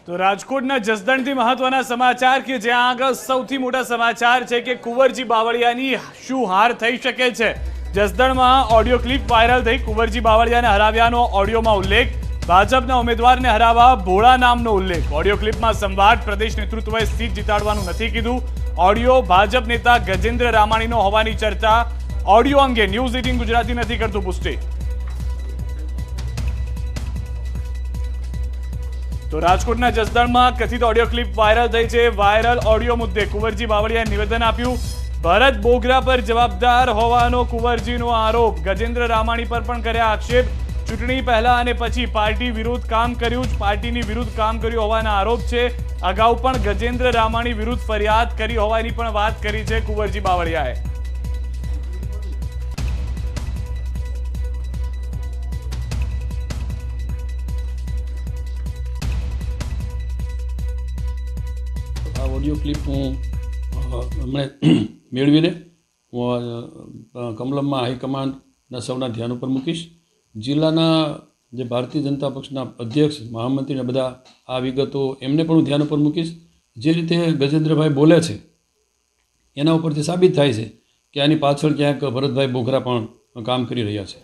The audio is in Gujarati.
તો રાજકોટના જસદણથી મહત્વના સમાચાર કે જ્યાં આગળ સૌથી મોટા સમાચાર છે કે કુંવરજી બાવળિયાની શું હાર થઈ શકે છે। જસદણમાં ઓડિયો ક્લિપ વાયરલ થઈ કુંવરજી બાવળિયાને હરાવ્યાનો ઓડિયોમાં ઉલ્લેખ, ભાજપના ઉમેદવારને હરાવવા ભોળા નામનો ઉલ્લેખ। ઓડિયો ક્લિપમાં સંવાદ, પ્રદેશ નેતૃત્વએ સીટ જીતાડવાનું નથી કીધું। ઓડિયો ભાજપ નેતા ગજેન્દ્ર રામાણીનો હોવાની ચર્ચા। ઓડિયો અંગે ન્યૂઝ 18 ગુજરાતી નથી કરતું પુષ્ટિ। તો રાજકોટના જસદણમાં કથિત ઓડિયો ક્લિપ વાયરલ થઈ છે। વાયરલ ઓડિયો મુદ્દે કુંવરજી બાવળિયાએ નિવેદન આપ્યું। ભરત બોગરા પર જવાબદાર હોવાનો કુંવરજીનો આરોપ, ગજેન્દ્ર રામાણી પર પણ કર્યા આક્ષેપ। ચૂંટણી પહેલા અને પછી પાર્ટી વિરુદ્ધ કામ કર્યું, પાર્ટીની વિરુદ્ધ કામ કર્યું હોવાના આરોપ છે। અગાઉ પણ ગજેન્દ્ર રામાણી વિરુદ્ધ ફરિયાદ કરી હોવાની પણ વાત કરી છે કુંવરજી બાવળિયાએ। આ ઓડિયો ક્લિપ હું હમણાં મેળવીને હું કમલમમાં હાઈકમાન્ડના સૌના ધ્યાન ઉપર મૂકીશ। જિલ્લાના જે ભારતીય જનતા પક્ષના અધ્યક્ષ, મહામંત્રીને બધા આ વિગતો એમને પણ હું ધ્યાન ઉપર મૂકીશ। જે રીતે ગજેન્દ્રભાઈ બોલે છે એના ઉપરથી સાબિત થાય છે કે આની પાછળ ક્યાંક ભરતભાઈ બોગરા પણ કામ કરી રહ્યા છે।